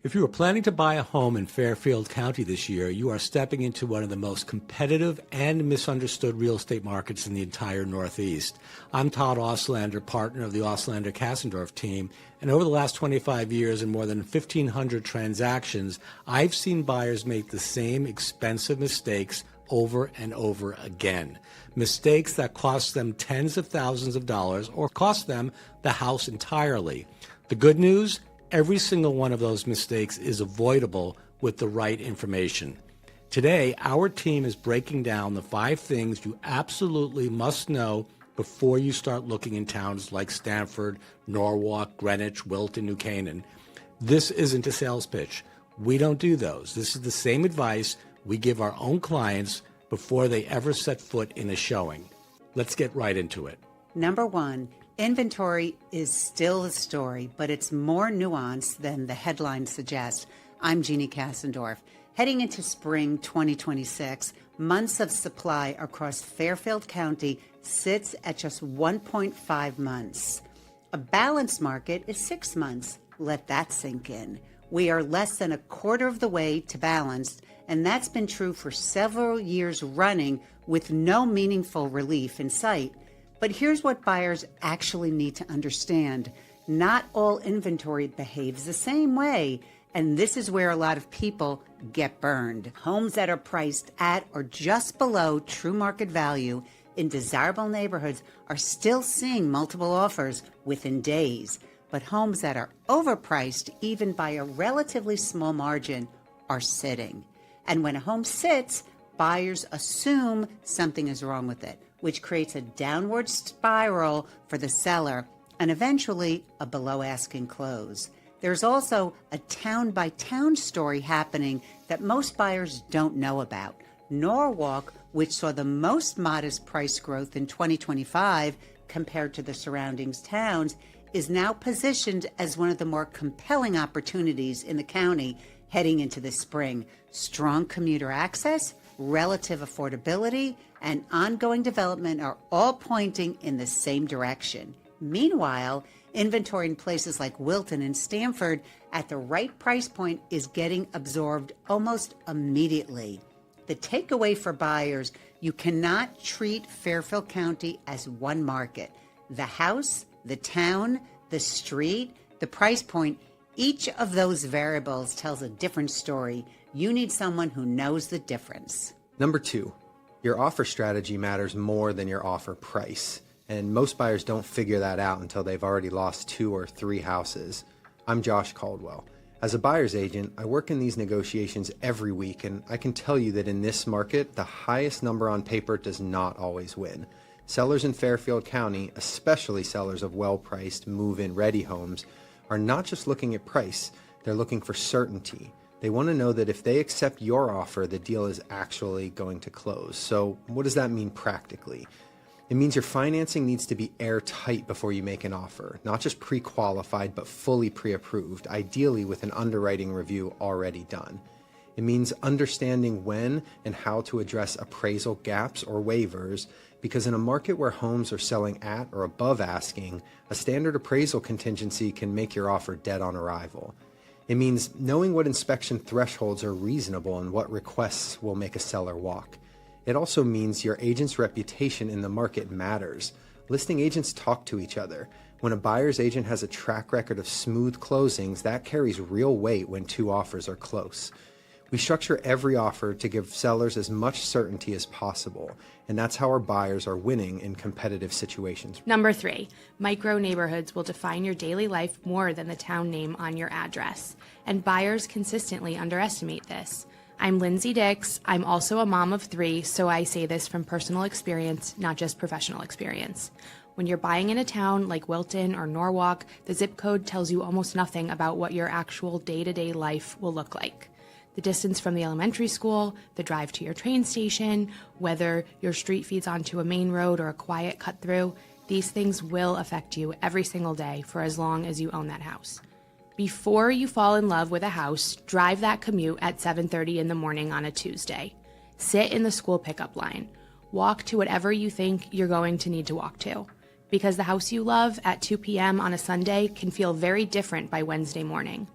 If you are planning to buy a home in Fairfield County this year, you are stepping into one of the most competitive and misunderstood real estate markets in the entire Northeast. I'm Todd Auslander, partner of the Auslander Kasindorf team, and over the last 25 years and more than 1,500 transactions, I've seen buyers make the same expensive mistakes over and over again. Mistakes that cost them tens of thousands of dollars or cost them the house entirely. The good news? Every single one of those mistakes is avoidable with the right information. Today, our team is breaking down the 5 things you absolutely must know before you start looking in towns like Stamford, Norwalk, Greenwich, Wilton, New Canaan. This isn't a sales pitch. We don't do those. This is the same advice we give our own clients before they ever set foot in a showing. Let's get right into it. Number 1. Inventory is still the story, but it's more nuanced than the headline suggests. I'm Jeannie Kasindorf. Heading into spring 2026, months of supply across Fairfield County sits at just 1.5 months. A balanced market is 6 months. Let that sink in. We are less than a quarter of the way to balanced, and that's been true for several years running with no meaningful relief in sight. But here's what buyers actually need to understand. Not all inventory behaves the same way, and this is where a lot of people get burned. Homes that are priced at or just below true market value in desirable neighborhoods are still seeing multiple offers within days, but homes that are overpriced, even by a relatively small margin, are sitting. And when a home sits, buyers assume something is wrong with it, which creates a downward spiral for the seller and eventually a below-asking close. There's also a town-by-town story happening that most buyers don't know about. Norwalk, which saw the most modest price growth in 2025 compared to the surrounding towns, is now positioned as one of the more compelling opportunities in the county heading into the spring. Strong commuter access, relative affordability, and ongoing development are all pointing in the same direction. Meanwhile, inventory in places like Wilton and Stamford at the right price point is getting absorbed almost immediately. The takeaway for buyers: you cannot treat Fairfield County as one market. The house, the town, the street, the price point, each of those variables tells a different story. You need someone who knows the difference. Number 2, your offer strategy matters more than your offer price. And most buyers don't figure that out until they've already lost 2 or 3 houses. I'm Josh Caldwell. As a buyer's agent, I work in these negotiations every week, and I can tell you that in this market, the highest number on paper does not always win. Sellers in Fairfield County, especially sellers of well-priced, move-in ready homes, are not just looking at price, they're looking for certainty. They want to know that if they accept your offer, the deal is actually going to close. So what does that mean practically? It means your financing needs to be airtight before you make an offer, not just pre-qualified, but fully pre-approved, ideally with an underwriting review already done. It means understanding when and how to address appraisal gaps or waivers, because in a market where homes are selling at or above asking, a standard appraisal contingency can make your offer dead on arrival. It means knowing what inspection thresholds are reasonable and what requests will make a seller walk. It also means your agent's reputation in the market matters. Listing agents talk to each other. When a buyer's agent has a track record of smooth closings, that carries real weight when 2 offers are close. We structure every offer to give sellers as much certainty as possible, and that's how our buyers are winning in competitive situations. Number 3, micro neighborhoods will define your daily life more than the town name on your address, and buyers consistently underestimate this. I'm Lindsay Dix. I'm also a mom of 3, so I say this from personal experience, not just professional experience. When you're buying in a town like Wilton or Norwalk, the zip code tells you almost nothing about what your actual day-to-day life will look like. The distance from the elementary school, the drive to your train station, whether your street feeds onto a main road or a quiet cut through, these things will affect you every single day for as long as you own that house. Before you fall in love with a house, drive that commute at 7:30 in the morning on a Tuesday. Sit in the school pickup line. Walk to whatever you think you're going to need to walk to. Because the house you love at 2 p.m. on a Sunday can feel very different by Wednesday morning.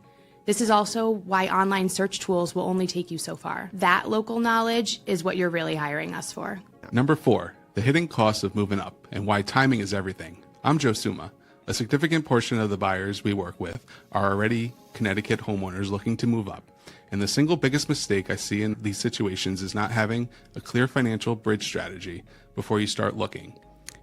This is also why online search tools will only take you so far. That local knowledge is what you're really hiring us for. Number 4, the hidden costs of moving up and why timing is everything. I'm Joe Suma. A significant portion of the buyers we work with are already Connecticut homeowners looking to move up. And the single biggest mistake I see in these situations is not having a clear financial bridge strategy before you start looking.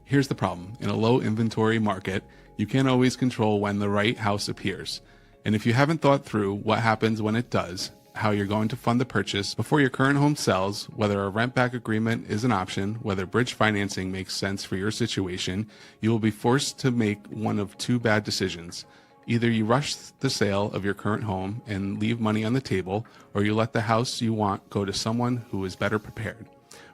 Here's the problem. In a low inventory market, you can't always control when the right house appears. And if you haven't thought through what happens when it does, how you're going to fund the purchase before your current home sells, whether a rent-back agreement is an option, whether bridge financing makes sense for your situation, you will be forced to make one of two bad decisions. Either you rush the sale of your current home and leave money on the table, or you let the house you want go to someone who is better prepared.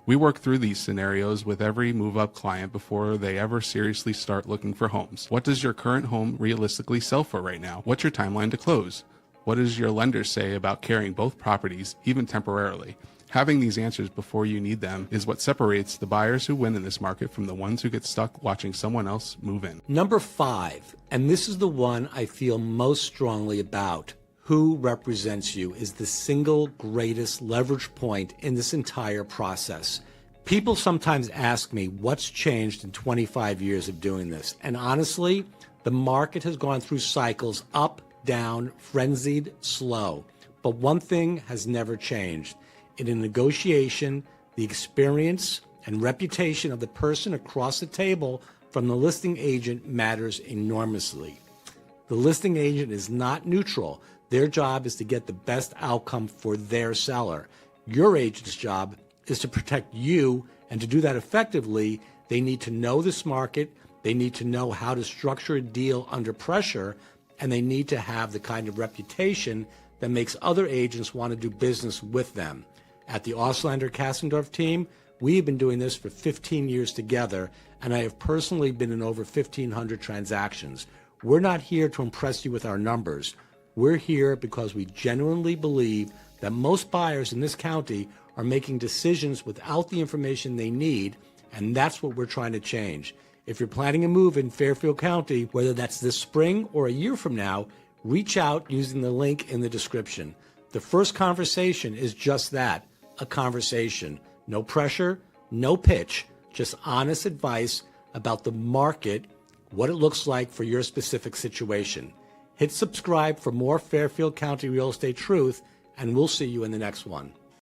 We work through these scenarios with every move-up client before they ever seriously start looking for homes. What does your current home realistically sell for right now? What's your timeline to close? What does your lender say about carrying both properties, even temporarily? Having these answers before you need them is what separates the buyers who win in this market from the ones who get stuck watching someone else move in. Number 5, and this is the one I feel most strongly about. Who represents you is the single greatest leverage point in this entire process. People sometimes ask me what's changed in 25 years of doing this. And honestly, the market has gone through cycles up, down, frenzied, slow. But one thing has never changed. In a negotiation, the experience and reputation of the person across the table from the listing agent matters enormously. The listing agent is not neutral. Their job is to get the best outcome for their seller. Your agent's job is to protect you, and to do that effectively, they need to know this market, they need to know how to structure a deal under pressure, and they need to have the kind of reputation that makes other agents want to do business with them. At the Auslander Kasindorf team, we have been doing this for 15 years together, and I have personally been in over 1,500 transactions. We're not here to impress you with our numbers. We're here because we genuinely believe that most buyers in this county are making decisions without the information they need, and that's what we're trying to change. If you're planning a move in Fairfield County, whether that's this spring or a year from now, reach out using the link in the description. The first conversation is just that, a conversation. No pressure, no pitch, just honest advice about the market, what it looks like for your specific situation. Hit subscribe for more Fairfield County real estate truth, and we'll see you in the next one.